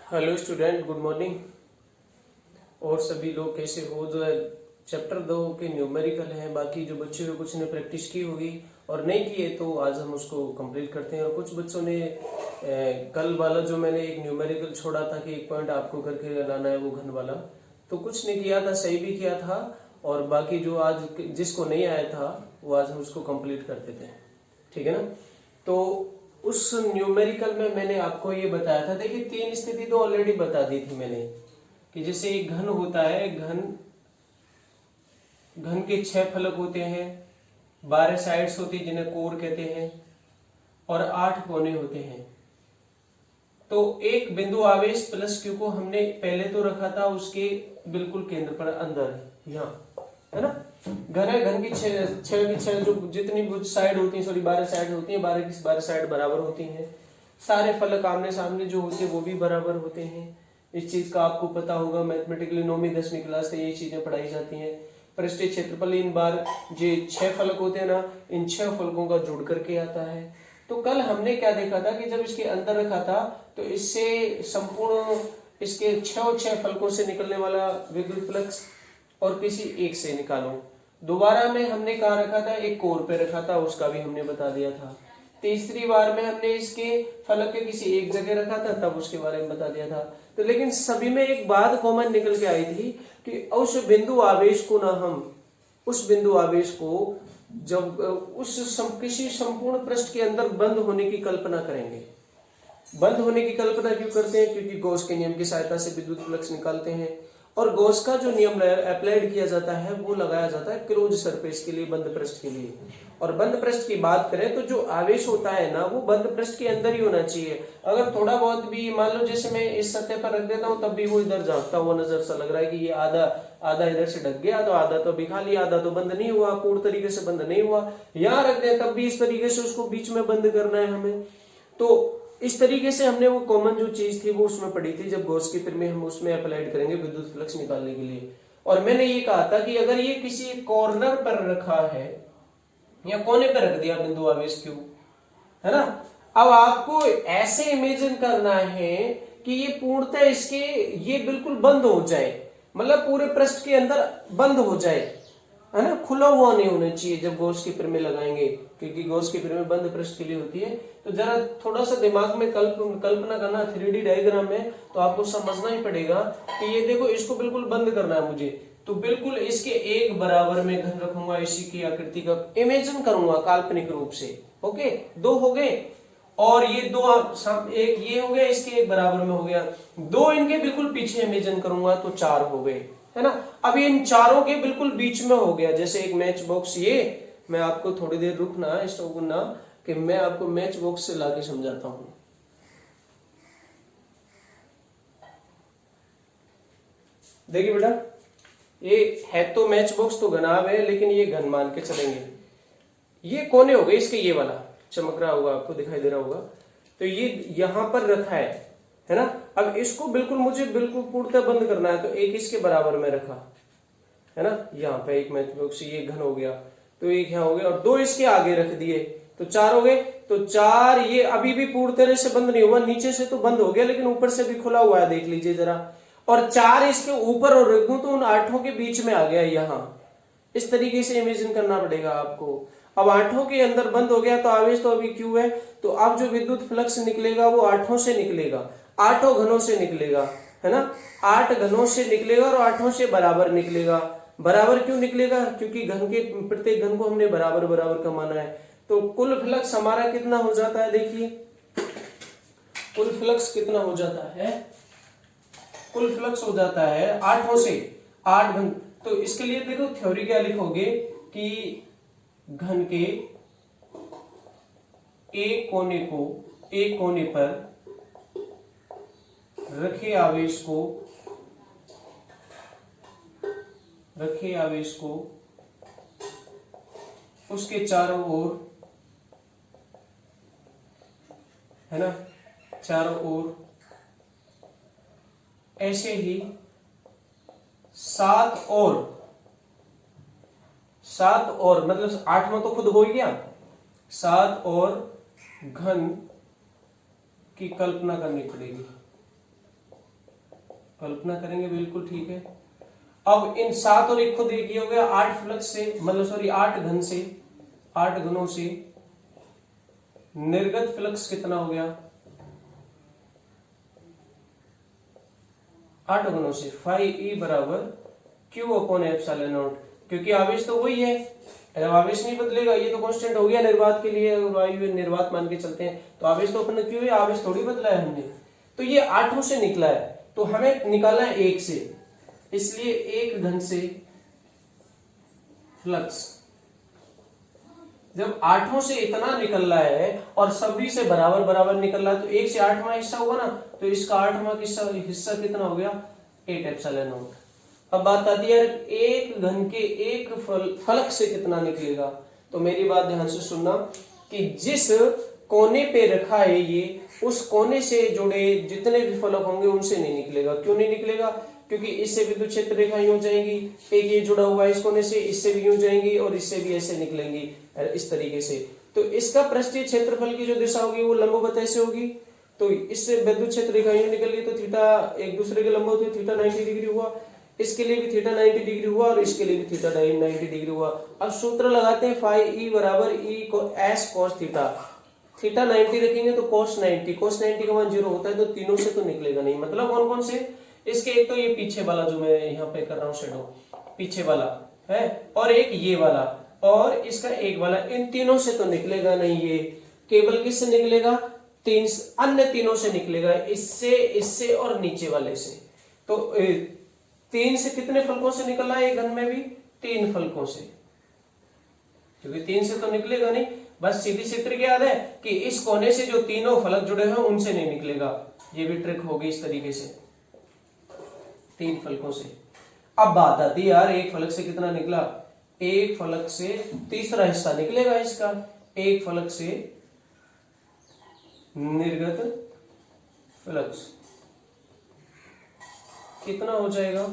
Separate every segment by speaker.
Speaker 1: Hello student, good morning. और सभी लोग कैसे हो? जो है चैप्टर 2 के न्यूमेरिकल हैं, बाकी जो बच्चे हो कुछ ने प्रैक्टिस की होगी और नहीं की है तो आज हम उसको कंप्लीट करते हैं। और कुछ बच्चों ने कल वाला जो मैंने एक न्यूमेरिकल छोड़ा था कि एक पॉइंट आपको करके लाना है वो घन वाला, तो कुछ ने किया था, सही भी किया था। और बाकी जो आज जिसको नहीं आया था वो आज हम उसको कंप्लीट करते थे, ठीक है ना। तो उस न्यूमेरिकल में मैंने आपको ये बताया था, देखिए तीन स्थिति तो ऑलरेडी बता दी थी मैंने कि जैसे एक घन होता है, घन के 6 फलक होते हैं, 12 साइड्स होती है जिन्हें कोर कहते हैं, और 8 कोने होते हैं। तो एक बिंदु आवेश प्लस क्यू को हमने पहले तो रखा था उसके बिल्कुल केंद्र पर अंदर, यहाँ, है ना। घन है, घन की छह जो जितनी साइड होती है, सॉरी 12 साइड होती है, 12 की 12 साइड बराबर होती हैं। सारे फलक आमने सामने जो होते हैं वो भी बराबर होते हैं। इस चीज का आपको पता होगा, मैथमेटिकली 9वीं 10वीं क्लास से ये चीजें पढ़ाई जाती हैं। पृष्ठीय क्षेत्रफल इन बार जो 6 फलक होते हैं ना, इन 6 फलकों का जोड़ करके आता है। तो कल हमने क्या देखा था कि जब इसके अंदर रखा था तो इससे संपूर्ण इसके 6 फलकों से निकलने वाला विद्युत फ्लक्स और किसी एक से निकालो। दोबारा में हमने कहा रखा था, एक कोर पे रखा था, उसका भी हमने बता दिया था। तीसरी बार में हमने इसके फलक के किसी एक जगह रखा था, तब उसके बारे में बता दिया था। तो लेकिन सभी में एक बात कॉमन निकल के आई थी कि उस बिंदु आवेश को ना हम उस बिंदु आवेश को जब किसी संपूर्ण पृष्ठ के अंदर बंद होने की कल्पना करेंगे। बंद होने की कल्पना क्यों करते हैं? क्योंकि गॉस के नियम की सहायता से विद्युत फ्लक्स निकालते हैं, और गॉस का जो नियम अप्लाइड किया जाता है वो लगाया जाता है क्लोज सरफेस के लिए, बंद पृष्ठ के लिए। और बंद पृष्ठ की बात करें तो जो आवेश होता है ना वो बंद पृष्ठ के अंदर ही होना चाहिए। अगर थोड़ा बहुत भी, मान लो जैसे मैं इस सतह पर रख देता हूँ तब भी वो इधर झांकता हुआ नजर सा लग रहा है कि ये आधा आधा इधर से ढक गया, तो आधा तो अभी खाली, आधा तो बंद नहीं हुआ, पूर्ण तरीके से बंद नहीं हुआ। यहाँ रख दे तब भी इस तरीके से उसको बीच में बंद करना है हमें। तो इस तरीके से हमने वो कॉमन जो चीज थी वो उसमें पढ़ी थी, जब गॉस की प्रमेय हम उसमें अप्लाइड करेंगे विद्युत फ्लक्स निकालने के लिए। और मैंने ये कहा था कि अगर ये किसी कॉर्नर पर रखा है या कोने पर रख दिया बिंदु आवेश क्यू, है ना, अब आपको ऐसे इमेजिन करना है कि ये पूर्णतः इसके ये बिल्कुल बंद हो जाए, मतलब पूरे पृष्ठ के अंदर बंद हो जाए, है ना, खुला हुआ नहीं होना चाहिए जब गॉस की प्रमेय लगाएंगे, क्योंकि गॉस की प्रमेय बंद पृष्ठ के लिए होती है। तो जरा थोड़ा सा दिमाग में कल्पना करना 3D डायग्राम में, तो आपको समझना ही पड़ेगा कि ये देखो इसको बिल्कुल बंद करना है मुझे, तो बिल्कुल इसके एक बराबर में घन रखूंगा, इसी की आकृति का इमेजिन करूंगा काल्पनिक रूप से। ओके, 2 हो गए, और ये 2 एक ये हो गया, इसके एक बराबर में हो गया, 2 इनके बिल्कुल पीछे इमेजिन करूंगा तो 4 हो गए, है ना। अब इन चारों के बिल्कुल बीच में हो गया, जैसे एक मैच बॉक्स। ये मैं आपको थोड़ी देर रुकना, स्टॉप करना, कि मैं आपको मैच बॉक्स से लाके समझाता हूं। देखिए बेटा, ये है तो मैच बॉक्स तो घनाभ है, लेकिन ये घन मान के चलेंगे। ये कोने हो गए इसके, ये वाला चमक रहा होगा, आपको दिखाई दे रहा होगा, तो ये यहां पर रखा है ना। अब इसको बिल्कुल मुझे बिल्कुल पूर्णतः बंद करना है, तो एक इसके बराबर में रखा, है ना, यहाँ पे एक मैच बॉक्स, ये घन हो गया, तो एक यहाँ हो गया, और 2 इसके आगे रख दिए तो 4 हो गए। तो 4 ये अभी भी पूर्ण तरह से बंद नहीं हुआ, नीचे से तो बंद हो गया लेकिन ऊपर से भी खुला हुआ है, देख लीजिए जरा। और 4 इसके ऊपर और रख दूं तो उन 8 के बीच में आ गया यहाँ। इस तरीके से इमेजिन करना पड़ेगा आपको। अब 8 के अंदर बंद हो गया तो आवेश तो अभी क्यू है, तो अब जो विद्युत फ्लक्स निकलेगा वो 8 से निकलेगा, 8 घनों से निकलेगा, है ना। 8 घनों से निकलेगा और 8 से बराबर निकलेगा। बराबर क्यों निकलेगा? क्योंकि घन के प्रत्येक घन को हमने बराबर बराबर का माना है। तो कुल फ्लक्स हमारा कितना हो जाता है? देखिए कुल फ्लक्स कितना हो जाता है? कुल फ्लक्स हो जाता है 8 से 8 घन। तो इसके लिए देखो थ्योरी क्या लिखोगे कि घन के एक कोने पर रखे आवेश को उसके चारों ओर, है ना, चारों ओर ऐसे ही 7 और मतलब 8 में तो खुद हो ही गया, 7 और घन की कल्पना करनी पड़ेगी। कल्पना करेंगे, बिल्कुल ठीक है। अब इन 7 और 1 को देखिए, हो गया 8 फ्लक्स से, मतलब सॉरी 8 घन से, 8 घनों से निर्गत फ्लक्स कितना हो गया? 8 घनों से 5E बराबर Q/ε0, क्योंकि आवेश तो वही है, आवेश नहीं बदलेगा, ये तो कांस्टेंट हो गया निर्वात के लिए, वायु निर्वात मान के चलते हैं, तो आवेश तो अपना क्यों है, आवेश थोड़ी बदला है हमने। तो ये 8 से निकला है, तो हमें निकालना है 1 से, इसलिए 1 घन से फ्लक्स जब 8 से इतना निकल रहा है और सभी से बराबर बराबर निकल रहा है, तो 1 से 8वां हिस्सा होगा ना, तो इसका 8वां हिस्सा कितना हो गया? 8ε0। अब बात आती है 1 घन के 1 फलक से कितना निकलेगा। तो मेरी बात ध्यान से सुनना कि जिस कोने पे रखा है ये, उस कोने से जुड़े जितने भी फलक होंगे उनसे नहीं निकलेगा। क्यों नहीं निकलेगा? क्योंकि इससे विद्युत क्षेत्र रेखा यूं जाएंगी, एक ये जुड़ा हुआ है इस कोने से, इससे भी यूं जाएंगी और इससे भी ऐसे निकलेंगी इस तरीके से। तो इसका पृष्ठीय क्षेत्रफल की जो दिशा होगी वो लंबवत ऐसे होगी, तो इससे विद्युत क्षेत्र रेखा यूं निकल गई, तो थीटा एक दूसरे के लंबवत हुई, थीटा 90 डिग्री हुआ, इसके लिए भी थीटा 90 डिग्री हुआ और इसके लिए भी थीटा 90 डिग्री हुआ। अब सूत्र लगाते हैं, फाई ई बराबर ई को एस कॉस थीटा, थीटा 90 रखेंगे तो cos 90 का मान 0 होता है, तो तीनों से तो निकलेगा नहीं। मतलब कौन कौन से? इसके एक तो ये पीछे वाला जो मैं यहाँ पे कर रहा हूँ शेडो, पीछे वाला है, और एक ये वाला, और इसका एक वाला, इन तीनों से तो निकलेगा नहीं। ये केवल किससे निकलेगा? अन्य तीनों से निकलेगा, इससे, इससे और नीचे वाले से। तो 3 से कितने फलकों से निकल रहा है एक घन में भी? 3 फलकों से, क्योंकि 3 से तो निकलेगा नहीं। बस सीधी सूत्र क्या याद है कि इस कोने से जो तीनों फलक जुड़े हैं उनसे नहीं निकलेगा। ये भी ट्रिक होगी इस तरीके से, 3 फलकों से। अब बात आती है यार, एक फलक से कितना निकला? एक फलक से तीसरा हिस्सा निकलेगा इसका, एक फलक से निर्गत फ्लक्स कितना हो जाएगा?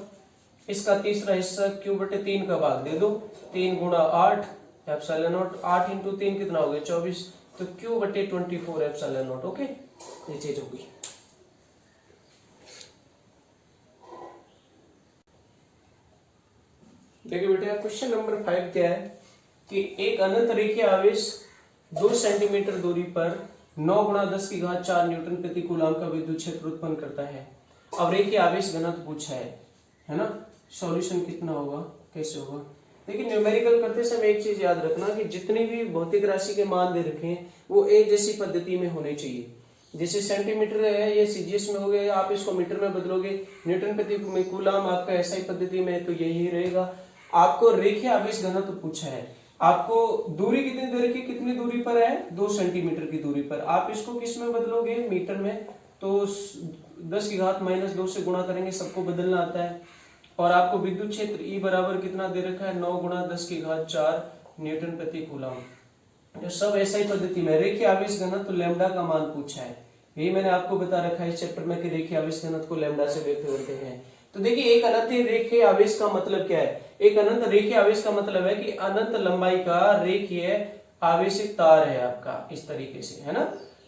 Speaker 1: इसका तीसरा हिस्सा Q/3 का भाग दे दो, 3 गुणा 8 ε0, 8 इंटू 3 कितना हो गया? 24, तो Q/24 ε0। ओके, ये चीज होगी। देखिए बेटा, क्वेश्चन नंबर 5 क्या है कि एक अनंत रेखीय आवेश 2 सेंटीमीटर दूरी पर 9 × 10⁴ न्यूटन प्रति कूलम्ब का विद्युत क्षेत्र उत्पन्न करता है। अब रेखीय आवेश घनत्व पूछा है ना। सॉल्यूशन कितना होगा, कैसे होगा? देखिए, न्यूमेरिकल करते समय एक चीज याद रखना कि जितनी भी भौतिक राशि के मान दे रखे हैं वो एक जैसी पद्धति में होने चाहिए। जैसे सेंटीमीटर है ये सीजीएस में हो गया, आप इसको मीटर में बदलोगे, न्यूटन प्रति कूलम्ब आपका ऐसा ही पद्धति में, तो यही रहेगा। आपको रेखीय आवेश घनत्व पूछा है, आपको दूरी कितनी दे रखी, कितनी दूरी पर है? 2 सेंटीमीटर की दूरी पर। आप इसको किस में बदलोगे? मीटर में, तो 10⁻² से गुणा करेंगे, सबको बदलना आता है। और आपको विद्युत क्षेत्र E बराबर कितना दे रखा है? 9 × 10⁴ न्यूटन प्रति कूलम्ब। तो सब ऐसा ही पद्धति में। रेखीय आवेश घनत्व लैम्डा का मान पूछा है, यही मैंने आपको बता रखा है इस चैप्टर में कि रेखीय आवेश घनत्व को लैम्डा से व्यक्त करते हैं। तो देखिए, एक अनंत रेखीय आवेश का मतलब क्या है? एक अनंत रेखीय आवेश का मतलब है कि अनंत लंबाई का रेखीय आवेशित तार है आपका, इस तरीके से, है ना।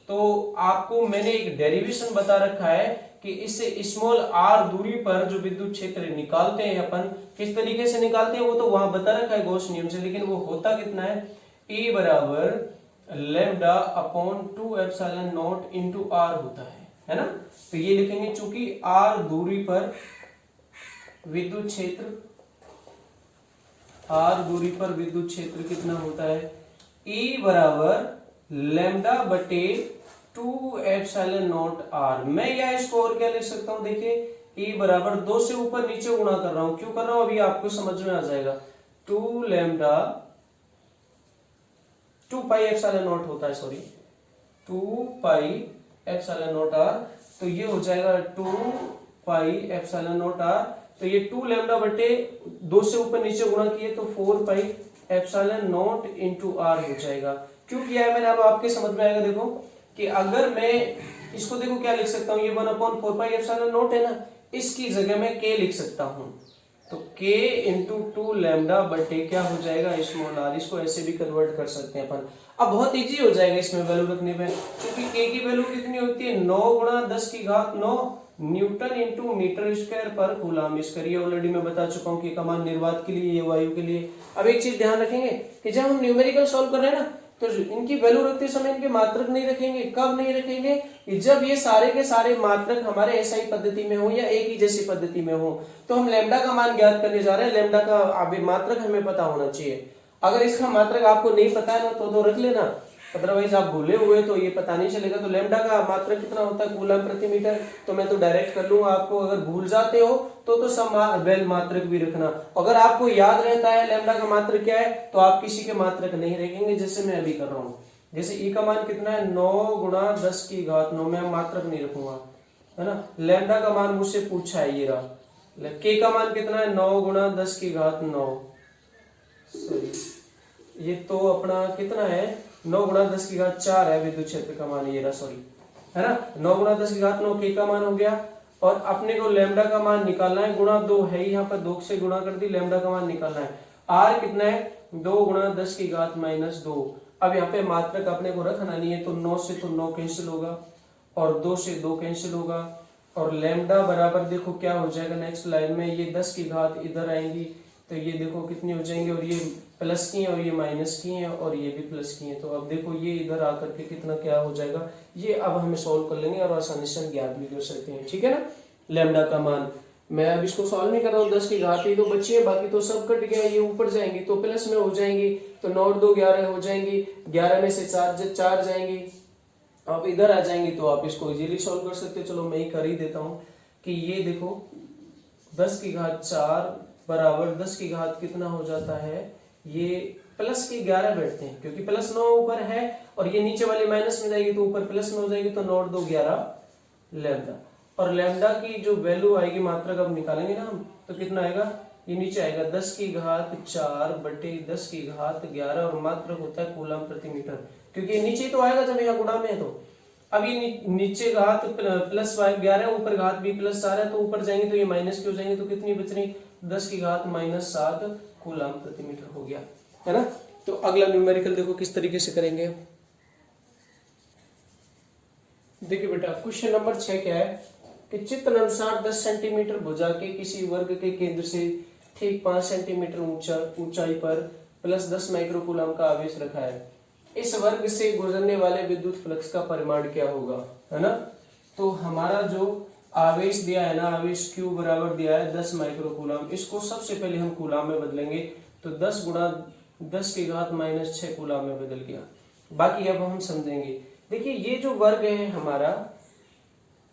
Speaker 1: तो आपको मैंने एक डेरिवेशन बता रखा है कि इससे स्मॉल r दूरी पर जो विद्युत क्षेत्र निकालते हैं अपन, किस तरीके से निकालते हैं वो तो वहां बता रखा है गॉस नियम से, लेकिन वो होता कितना है? E बराबर λ/2ε0 इंटू r होता है ना। तो ये लिखेंगे, चूंकि r दूरी पर विद्युत क्षेत्र कितना होता है? E बराबर λ/2ε0r। मैं या इसको और क्या लिख सकता हूं? देखिए, E बराबर 2 से ऊपर नीचे गुणा कर रहा हूं, क्यों कर रहा हूं अभी आपको समझ में आ जाएगा। 2πε0 होता है, सॉरी 2πε0r, तो ये हो जाएगा 2πε0r। तो ये 2λ/2 से ऊपर नीचे गुणा किए तो 4πε0 इंटू r हो जाएगा। क्यों किया है मैंने, अब आपके समझ में आएगा। देखो कि अगर मैं इसको, देखो क्या लिख सकता हूं, ये 1/4πε0 है ना, इसकी जगह मैं k लिख सकता हूं, तो k इंटू 2 लैम्डा बटे क्या हो जाएगा स्मॉल r। इसको ऐसे भी कन्वर्ट कर सकते हैं अपन। अब बहुत इजी हो जाएगा इसमें वैल्यू रखने में, क्योंकि k की वैल्यू कितनी होती है 9 गुणा 10 की घात 9 न्यूटन इंटू मीटर स्क्वायर पर कूलम स्क्वायर। ये ऑलरेडी मैं बता चुका हूँ कि का मान निर्वात के लिए, ये वायु के लिए। अब एक चीज ध्यान रखेंगे कि जब हम न्यूमेरिकल सॉल्व कर रहे हैं ना, तो इनकी वैल्यू रखते समय इनके मात्रक नहीं रखेंगे। कब नहीं रखेंगे? कि जब ये सारे के सारे मात्रक हमारे एसआई पद्धति में हो या एक ही जैसी पद्धति में हो। तो हम लैम्डा का मान ज्ञात करने जा रहे हैं, लैम्डा का अभी मात्रक हमें पता होना चाहिए। अगर इसका मात्रक आपको नहीं पता है ना तो रख लेना, अदरवाइज आप भूले हुए तो ये पता नहीं चलेगा। तो लैम्डा का मात्रक कितना होता है कूलम प्रति मीटर, तो मैं तो डायरेक्ट कर लूंगा आपको। अगर भूल जाते हो तो सब वेल मात्रक भी रखना। अगर आपको याद रहता है लैम्डा का मात्रक क्या है तो आप किसी के मात्रक नहीं रखेंगे, जैसे मैं अभी कर रहा हूँ। जैसे ई का मान कितना है 9 गुणा 10 की घात 9, मैं मात्रक नहीं रखूंगा, है ना। लैम्डा का मान मुझसे पूछा है, ये रहा। के का मान कितना है 9 गुणा 10 की घात 9, सॉरी ये तो अपना कितना है 9 गुणा 10 की घात 4 है विद्युत क्षेत्र का मान, ये रहा, सॉरी, है ना। 9 गुणा 10 की घात 9 के का मान हो गया। और अपने को लैम्डा का मान निकालना है, गुणा 2 है यहाँ पर, 2 से गुणा कर दी, लैम्डा का मान निकालना है। आर कितना है 2 गुणा 10 की घात -2। अब यहाँ पे मात्रक अपने को रखना नहीं है, तो 9 से तो 9 कैंसिल होगा और 2 से 2 कैंसिल होगा। और लैम्डा बराबर देखो क्या हो जाएगा नेक्स्ट लाइन में, ये 10 की घात इधर आएंगी तो ये देखो कितनी हो जाएंगी, और ये प्लस की है और ये माइनस की है और ये भी प्लस की है। तो अब देखो ये इधर आकर के कितना क्या हो जाएगा, ये अब हमें सॉल्व कर लेंगे और आसानी से हम ज्ञात भी कर सकते हैं, ठीक है ना। लैम्डा का मान मैं अब इसको सॉल्व नहीं कर रहा हूँ, 10 की घात ही तो बची है, बाकी तो सब कट गया। ये ऊपर जाएंगे तो प्लस में हो जाएंगी, तो 9 और 2 11 हो जाएंगी, 11 में से 4 जाएंगी। आप इधर आ जाएंगे तो आप इसको इजीली सॉल्व कर सकते हो। चलो मैं ही कर ही देता हूँ कि ये देखो 10 की घात 4 बराबर 10 की घात कितना हो जाता है, ये प्लस के 11 बैठते हैं, क्योंकि प्लस 9 ऊपर है और ये नीचे वाली माइनस में जाएगी तो ऊपर प्लस में हो जाएगी, तो 9 और 2 11 लैम्डा। और लैम्डा की जो वैल्यू आएगी मात्रक अब निकालेंगे ना हम, तो कितना आएगा, ये नीचे आएगा 10 की घात 4 बटे 10 की घात 11 और मात्रक होता है कूलम प्रति मीटर, क्योंकि नीचे तो आएगा जब यहाँ गुणा में है। तो अब ये नीचे घात प्लस 11 ऊपर घात भी प्लस 4 है, तो ऊपर जाएंगे तो ये माइनस की हो जाएंगे, तो कितनी बच रही 10 की घात -7 कूलम प्रति मीटर हो गया, है ना। तो अगला न्यूमेरिकल देखो किस तरीके से करेंगे। देखिए बेटा क्वेश्चन नंबर 6 क्या है कि चित्र अनुसार 10 सेंटीमीटर भुजा के किसी वर्ग के केंद्र से ठीक 5 सेंटीमीटर ऊंचाई पर प्लस 10 माइक्रोकूलम का आवेश रखा है। इस वर्ग से गुजरने वाले विद्युत फ्लक्स का परिमाण क्या होगा, है ना। तो हमारा जो आवेश दिया है ना, आवेश Q बराबर दिया है 10 माइक्रोकूलम, इसको सबसे पहले हम कूलम में बदलेंगे, तो 10 गुणा 10 की घात -6 कूलम में बदल गया। बाकी अब हम समझेंगे। देखिए ये जो वर्ग है हमारा,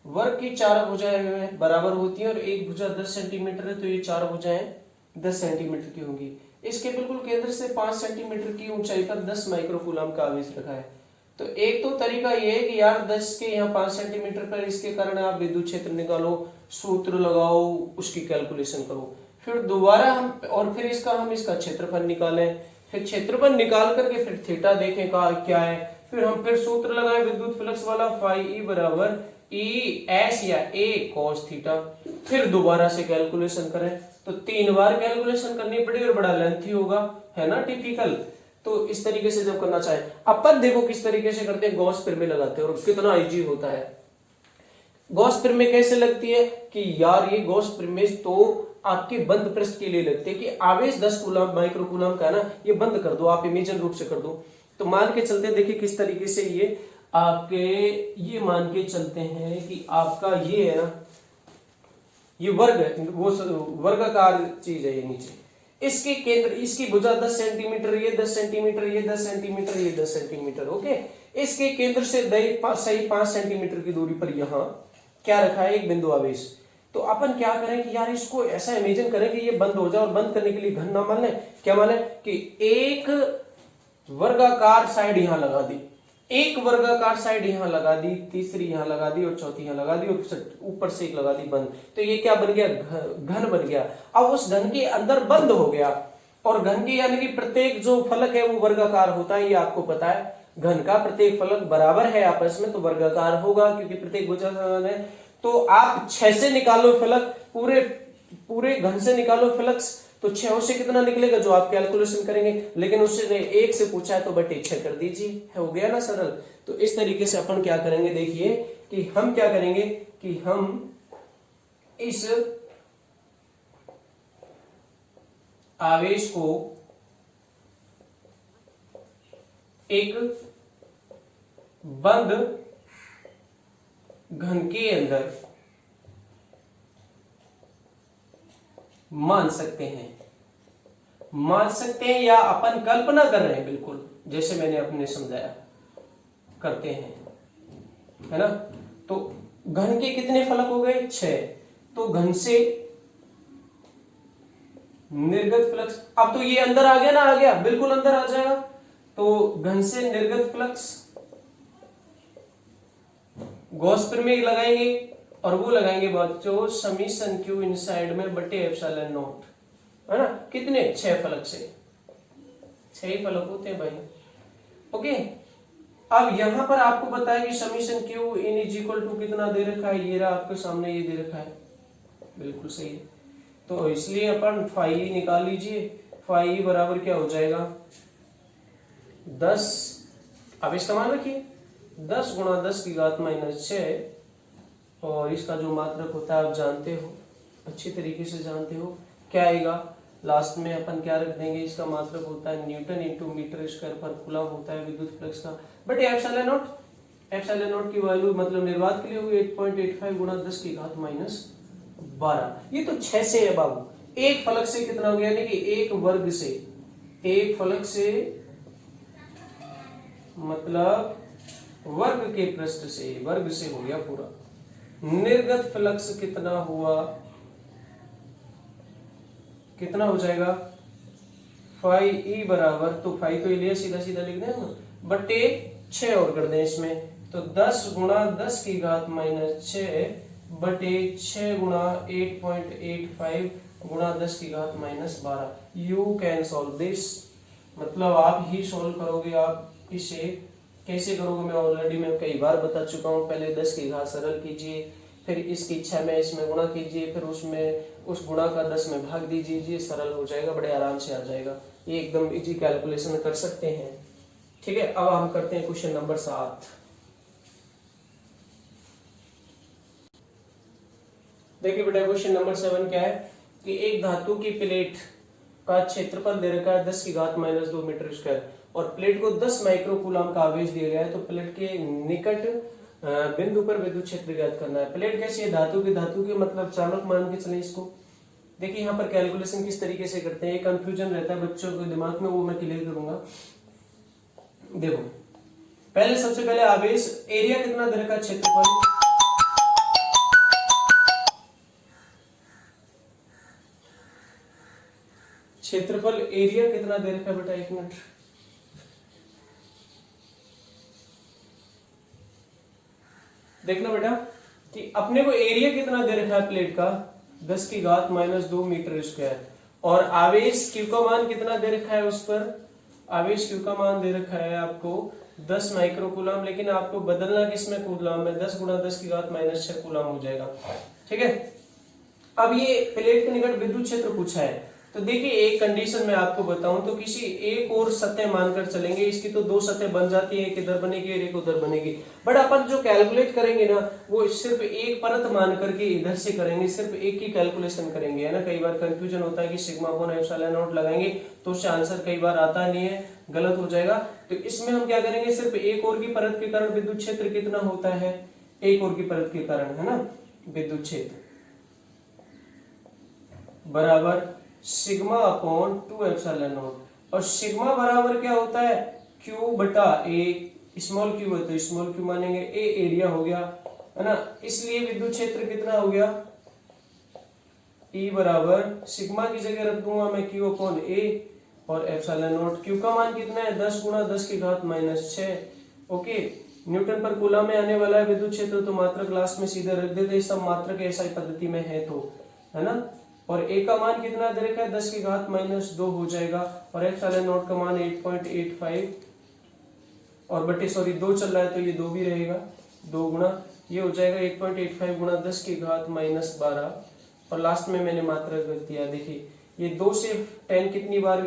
Speaker 1: वर्ग की 4 भुजाएं बराबर होती हैं और एक भुजा 10 सेंटीमीटर है, तो ये 4 भुजाएं 10 सेंटीमीटर की होंगी। इसके बिल्कुल केंद्र से 5 सेंटीमीटर की ऊंचाई पर 10 माइक्रोकूलम का आवेश रखा है। तो एक तो तरीका ये है कि यार 10 के यहाँ 5 सेंटीमीटर पर इसके कारण आप विद्युत क्षेत्र निकालो, सूत्र लगाओ, उसकी कैलकुलेशन करो, फिर दोबारा हम और फिर इसका क्षेत्रफल निकालें, फिर क्षेत्रफल निकाल करके फिर थीटा देखें का क्या है, फिर हम फिर सूत्र लगाए विद्युत फ्लक्स वाला फाई ई बराबर ई एस या ए कॉस थीटा, फिर दोबारा से कैलकुलेशन करें, तो 3 बार कैलकुलेशन करनी पड़ी और बड़ा लेंथी होगा, है ना टिपिकल। तो इस तरीके से जब करना चाहे अपन देखो किस तरीके से करते हैं, गॉस प्रमेय लगाते हैं और कितना इजी होता है। गॉस प्रमेय कैसे लगती है कि यार ये गॉस प्रमेय तो आपके बंद पृष्ठ के लिए लगती है कि आवेश 10 कूलम माइक्रोकूलम का है ना, ये बंद कर दो, आप इमेजिन रूप से कर दो। तो मान के चलते देखिए किस तरीके से ये आपके ये मान के चलते हैं कि आपका ये है ना, ये वर्ग है, वो वर्गाकार चीज है ये नीचे, इसके केंद्र इसकी भुजा 10 सेंटीमीटर, ये 10 सेंटीमीटर, ये 10 सेंटीमीटर, ये 10 सेंटीमीटर, ओके। इसके केंद्र से सही 5 सेंटीमीटर की दूरी पर यहाँ क्या रखा है, एक बिंदु आवेश। तो अपन क्या करें कि यार इसको ऐसा इमेजिन करें कि ये बंद हो जाए, और बंद करने के लिए घन ना मान लें, क्या मान लें कि एक वर्गाकार साइड यहां लगा दी, एक वर्गाकार साइड यहां लगा दी, तीसरी यहां लगा दी और चौथी यहां लगा दी और ऊपर से एक लगा दी बंद। तो ये क्या बन गया, घन बन गया। अब उस घन के अंदर बंद हो गया, और घन की यानी कि प्रत्येक जो फलक है वो वर्गाकार होता है, ये आपको पता है। घन का प्रत्येक फलक बराबर है आपस में, तो वर्गाकार होगा क्योंकि प्रत्येक भुजा समान है। तो आप 6 से निकालो फलक, पूरे पूरे घन से निकालो फ्लक्स, तो 6 से कितना निकलेगा जो आप कैलकुलेशन करेंगे, लेकिन उसने 1 से पूछा है तो बटे 6 कर दीजिए, हो गया ना सरल। तो इस तरीके से अपन क्या करेंगे, देखिए कि हम क्या करेंगे कि हम इस आवेश को एक बंद घन के अंदर मान सकते हैं या अपन कल्पना कर रहे हैं, बिल्कुल जैसे मैंने अपने समझाया करते हैं, है ना। तो घन के कितने फलक हो गए, 6। तो घन से निर्गत फ्लक्स, अब तो ये अंदर आ गया ना, आ गया, बिल्कुल अंदर आ जाएगा। तो घन से निर्गत फ्लक्स गॉस प्रमेय लगाएंगे, और वो लगाएंगे बच्चों समीशन क्यू इनसाइड में बटे एप्सिलॉन नॉट, है ना। कितने, 6 फलक से, 6 ही फलक होते हैं भाई। ओके, अब यहां पर आपको बताया कि summation q in is equal to कितना दे रखा है, ये रहा आपके सामने, ये दे रखा है, बिल्कुल सही है। तो इसलिए अपन फाई निकाल लीजिए, फाई बराबर क्या हो जाएगा 10, अब इसका मान रखिए 10 गुणा 10 की घात -6, और इसका जो मात्रक होता है आप जानते हो, अच्छी तरीके से जानते हो, क्या आएगा लास्ट में अपन क्या रख देंगे, इसका मात्रक होता है न्यूटन इंटू मीटर स्क्वायर पर कूलम होता है विद्युत फ्लक्स का, but epsilon not, epsilon not की वैल्यू मतलब निर्वात के लिए हुई 8.85 गुणा 10 की घात -12। ये तो 6 से है बाबू, एक फलक से कितना हो गया, यानी कि एक वर्ग से, एक फलक से मतलब वर्ग के पृष्ठ से, वर्ग से हो गया पूरा। निर्गत फ्लक्स कितना हुआ, कितना हो जाएगा फाई ई बराबर, तो फाई तो लिया सीधा सीधा लिख दें ना, बटे 6 और कर दें इसमें, तो 10 गुणा 10 की घात -6 बटे 6 गुणा 8.85 गुणा 10 की घात -12। यू कैन सॉल्व दिस, मतलब आप ही सॉल्व करोगे। आप इसे कैसे करोगे, मैं ऑलरेडी मैं कई बार बता चुका हूं। पहले 10 की घात सरल कीजिए, फिर इसकी 6 में इसमें गुणा कीजिए, फिर उसमें उस गुणा का 10 में भाग दीजिए, सरल हो जाएगा, बड़े आराम से आ जाएगा। ये एकदम इजी कैलकुलेशन कर सकते हैं। ठीक है, अब हम करते हैं क्वेश्चन नंबर 7। देखिए बेटा क्वेश्चन नंबर 7 क्या है कि एक धातु की प्लेट का क्षेत्रफल दे रखा है 10 की घात -2 मीटर स्क्वायर, और प्लेट को 10 माइक्रो कूलम का आवेश दिया गया है। तो प्लेट के निकट बिंदु पर विद्युत क्षेत्र ज्ञात करना है। प्लेट कैसी है, धातु के मतलब चालक मान के चले इसको। देखिए यहाँ पर कैलकुलेशन किस तरीके से करते हैं, कंफ्यूजन रहता है बच्चों के दिमाग में, वो मैं क्लियर करूंगा। देखो पहले सबसे पहले आवेश एरिया कितना दे रखा है, क्षेत्रफल, क्षेत्रफल एरिया कितना दे रखा है बेटा, एक मिनट, देखना बेटा कि अपने को एरिया कितना दे रखा है प्लेट का 10 की घात -2 मीटर स्क्वायर, और आवेश क्यू का मान कितना दे रखा है उस पर, आवेश क्यू का मान दे रखा है आपको 10 माइक्रो कूलम, लेकिन आपको बदलना किसमें, कूलम में, 10 गुणा 10 की घात -6 कूलम हो जाएगा। ठीक है, अब ये प्लेट के निकट विद्युत क्षेत्र पूछा है। तो देखिए एक कंडीशन मैं आपको बताऊं तो किसी एक और सतह मानकर चलेंगे, इसकी तो 2 सतह बन जाती है, एक इधर बनेगी और एक उधर बनेगी, बट अपन जो कैलकुलेट करेंगे ना वो सिर्फ एक परत मान करके इधर से करेंगे, सिर्फ एक की कैलकुलेशन करेंगे, है ना। कई बार कंफ्यूजन होता है कि सिग्मा अपॉन एप्सिलॉन नॉट लगाएंगे तो उससे आंसर कई बार आता नहीं है, गलत हो जाएगा। तो इसमें हम क्या करेंगे, सिर्फ एक और की परत के कारण विद्युत क्षेत्र कितना होता है, एक और की परत के कारण, है ना, विद्युत क्षेत्र बराबर सिग्मा अपॉन 2 एप्सिलॉन नॉट, और सिग्मा बराबर क्या होता है, क्यू बटा ए, स्मॉल क्यू है तो स्मॉल क्यू मानेंगे, ए एरिया हो गया, है ना। इसलिए विद्युत क्षेत्र कितना हो गया, ई बराबर सिग्मा की जगह रख दूंगा मैं क्यू अपॉन ए, और एप्सिलॉन नॉट, क्यू का मान कितना है 10 गुणा 10 की घात -6। ओके, न्यूटन पर कूलम में आने वाला है विद्युत क्षेत्र, तो मात्रक लास्ट में सीधे रख देते, सब मात्रक ऐसा पद्धति में है तो, है ना। और ए का मान कितना दे रखा है 10 की घात -2 हो जाएगा, और एप्सिलॉन नॉट का मान 8.85, और बटे सॉरी 2 चल रहा है तो ये 2 भी रहेगा, 2 गुणा ये हो जाएगा 8.85 गुणा 10 की घात -12, और लास्ट में मैंने मात्रक रख दिया। देखिए ये 2 से 10 कितनी बार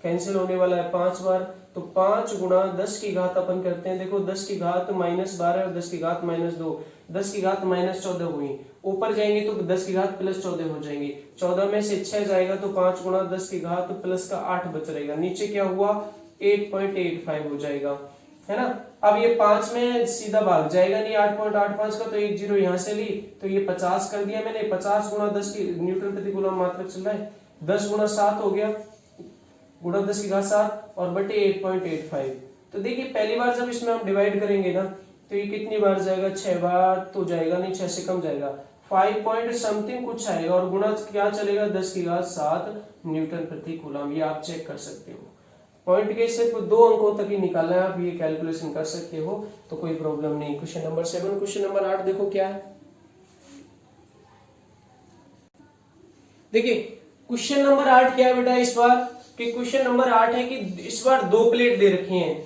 Speaker 1: कैंसिल होने वाला है, 5 बार। तो 5 गुणा 10 की घात अपन करते हैं, देखो 10 की घात -12 और 10 की घात -2, 10 की घात -14 हुई। ऊपर जाएंगे तो 10 की घात +14 हो जाएंगी। 14 में से 6 जाएगा तो 5 गुणा 10 की घात प्लस का 8 बच रहेगा। नीचे क्या हुआ 8.85 हो जाएगा, है ना। अब ये 5 में सीधा भाग जाएगा नहीं 8.85 का, तो एक जीरो यहाँ से ली तो ये 50 कर दिया मैंने। 50 गुणा 10 की न्यूटन प्रति कूलम मात्रक चल रहा है, 10 गुणा 7 हो गया, गुणा 10 की घात 7 और बटे 8.85। तो देखिए पहली बार जब इसमें हम डिवाइड करेंगे ना तो ये कितनी बार जाएगा, 6 बार तो जाएगा नहीं, 6 से कम जाएगा, 5 पॉइंट समथिंग कुछ आएगा और गुणा क्या चलेगा 10 की घात 7 न्यूटन प्रति कूलम। ये आप चेक कर सकते हो। पॉइंट के सिर्फ 2 अंकों तक ही निकालना है, आप ये कैलकुलेशन कर सकते हो तो कोई प्रॉब्लम नहीं। क्वेश्चन नंबर 7, क्वेश्चन नंबर 8 देखो क्या है। देखिए क्वेश्चन नंबर 8 क्या है बेटा इस बार, कि क्वेश्चन नंबर 8 है कि इस बार 2 प्लेट दे रखी हैं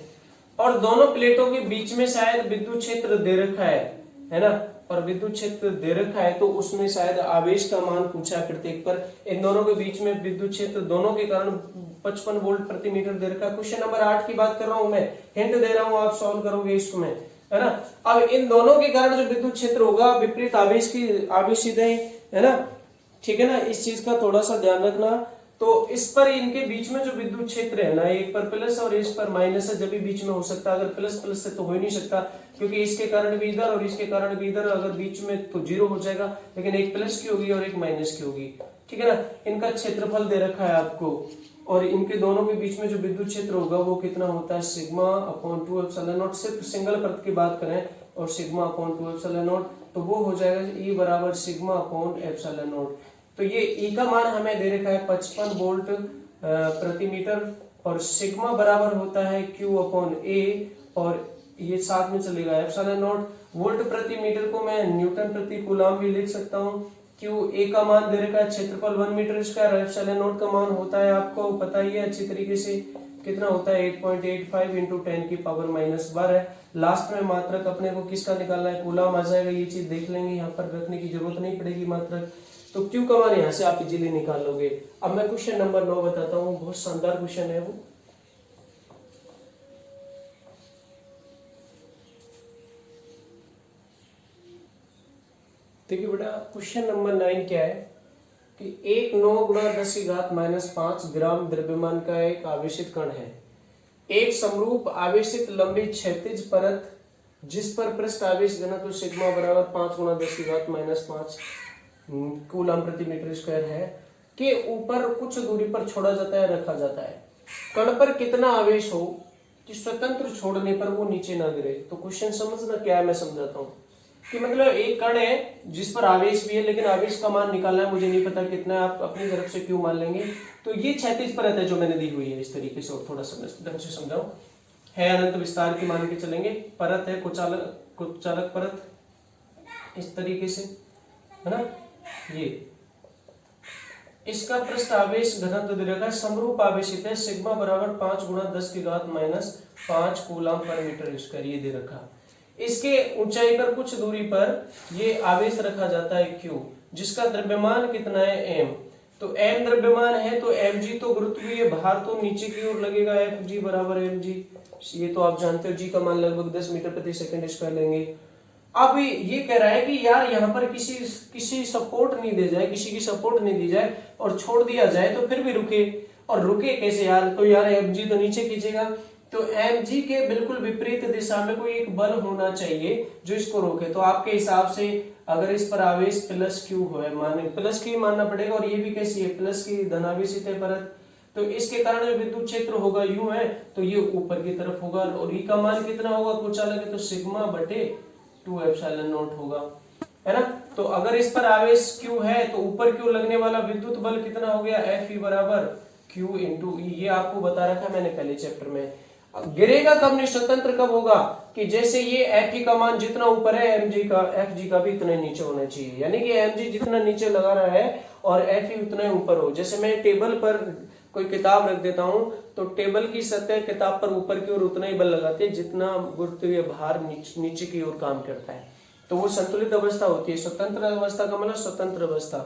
Speaker 1: और दोनों प्लेटों के बीच में शायद विद्युत क्षेत्र दे रखा है ना, और विद्युत क्षेत्र दे रखा है तो उसमें शायद आवेश का मान पूछा है प्रत्येक पर। इन दोनों के बीच में विद्युत क्षेत्र दोनों के कारण 55 वोल्ट प्रति मीटर दे रखा है। क्वेश्चन नंबर 8 की बात कर रहा हूं मैं, हिंट दे रहा हूं, आप सॉल्व करोगे इसको मैं, है ना। अब इन दोनों के कारण जो विद्युत क्षेत्र होगा विपरीत आवेशित है ना, ठीक है ना, इस चीज का थोड़ा सा ध्यान रखना। तो इस पर इनके बीच में जो विद्युत क्षेत्र है ना, एक पर प्लस और इस पर माइनस है, जब भी बीच में हो सकता है, अगर प्लस प्लस से तो हो ही नहीं सकता क्योंकि इसके कारण भी इधर और इसके कारण भी इधर, अगर बीच में तो 0 हो जाएगा, लेकिन एक प्लस की होगी और एक माइनस की होगी, ठीक है ना। इनका क्षेत्रफल दे रखा है आपको और इनके दोनों के बीच में जो विद्युत क्षेत्र होगा वो कितना होता है, σ/2 एप्सिलॉन नॉट। सिर्फ सिंगल परत की बात करें और σ/2 एप्सिलॉन नॉट तो वो हो जाएगा E बराबर σ/एप्सिलॉन नॉट। तो ये E का मान हमें दे रखा है 55 वोल्ट प्रति मीटर और सिग्मा बराबर होता है Q/A और ये साथ में चलेगा एप्सिलॉन नॉट। वोल्ट प्रति मीटर को मैं न्यूटन प्रति कूलम भी लिख सकता हूँ। QA का मान दे रखा है क्षेत्रफल 1 मीटर स्क्वायर, एप्सिलॉन नॉट का मान होता है आपको पता ही है अच्छी तरीके से, कितना होता है 8.85 इंटू 10 की पावर -12। लास्ट में मात्रक अपने को किसका निकालना है, कूलम आ जाएगा, ये चीज देख लेंगे, यहाँ पर रखने की जरूरत नहीं पड़ेगी मात्रक। तो Q का मान यहाँ से आप इजीली निकाल लोगे। अब मैं क्वेश्चन नंबर 9 बताता हूँ, बहुत शानदार क्वेश्चन है वो। देखिए बेटा क्वेश्चन नंबर 9 क्या है कि 1 9 गुणा 10 की घात -5 ग्राम द्रव्यमान का एक आवेशित कण है। एक समरूप आवेशित लंबी क्षैतिज परत जिस पर पृष्ठ आवेश घनत्व सिग्मा बराबर 5 गुणा 10 की घात -5 कूलम प्रति मीटर स्क्वायर है के ऊपर कुछ दूरी पर छोड़ा जाता है, रखा जाता है। कण पर कितना आवेश हो कि स्वतंत्र छोड़ने पर वो नीचे ना गिरे। तो क्वेश्चन समझना क्या है, मैं समझाता हूँ कि मतलब एक कण है जिस पर आवेश भी है लेकिन आवेश का मान निकालना है, मुझे नहीं पता कितना है, आप अपनी तरफ से क्यों मान लेंगे। तो ये क्षैतिज परत है जो मैंने दी हुई है इस तरीके से, और थोड़ा ढंग से समझाओ, है अनंत विस्तार की मान के चलेंगे, परत है कुचालक परत इस तरीके से, है ना। ये इसका पृष्ठ आवेश घनत्व दे रखा है, समरूप आवेशित है, सिग्मा बराबर 5 गुणा 10 की घात -5 कूलम पर मीटर स्क्वायर ये दे रखा। इसके ऊंचाई पर कुछ दूरी पर ये आवेश रखा जाता है Q, जिसका द्रव्यमान कितना है m। तो m द्रव्यमान है तो mg तो गुरुत्वीय भार तो नीचे की ओर लगेगा, Fg बराबर mg, ये तो आप जानते हो, g का मान लगभग 10 मीटर प्रति सेकंड स्क्वायर लेंगे। अब ये कह रहा है कि यार यहाँ पर किसी सपोर्ट नहीं दे जाए, किसी की सपोर्ट नहीं दी जाए और छोड़ दिया जाए तो फिर भी रुके, और रुके कैसे यार, तो यार mg तो नीचे खींचेगा, तो mg के बिल्कुल विपरीत दिशा में कोई एक बल होना चाहिए जो इसको रोके। तो आपके हिसाब से अगर इस पर आवेश +q है, माने +q मानना पड़ेगा, और ये भी कैसी है प्लस की धनावेशित है परत, तो इसके कारण जो विद्युत क्षेत्र होगा u है तो ये ऊपर की तरफ होगा, और E का मान कितना होगा, कुचालक है तो σ/2 एप्सिलॉन नॉट होगा, है ना। तो अगर इस पर आवेश Q है तो ऊपर Q लगने वाला विद्युत बल कितना हो गया, Fe बराबर Q इंटू E, ये आपको बता रखा है मैंने पहले चैप्टर में। गिरेगा कब नहीं, स्वतंत्र कब होगा, कि जैसे ये Fe का मान जितना ऊपर है Fg का भी इतना नीचे होना चाहिए, यानी कि Mg जितना नीचे लगा रहा है और Fe उतना ही ऊपर हो। जैसे मैं टेबल पर कोई किताब रख देता हूं तो टेबल की सतह किताब पर ऊपर की ओर उतना ही बल लगाती है जितना गुरुत्वीय भार नीचे की ओर काम करता है, तो वो संतुलित अवस्था होती है। स्वतंत्र अवस्था का मतलब स्वतंत्र अवस्था।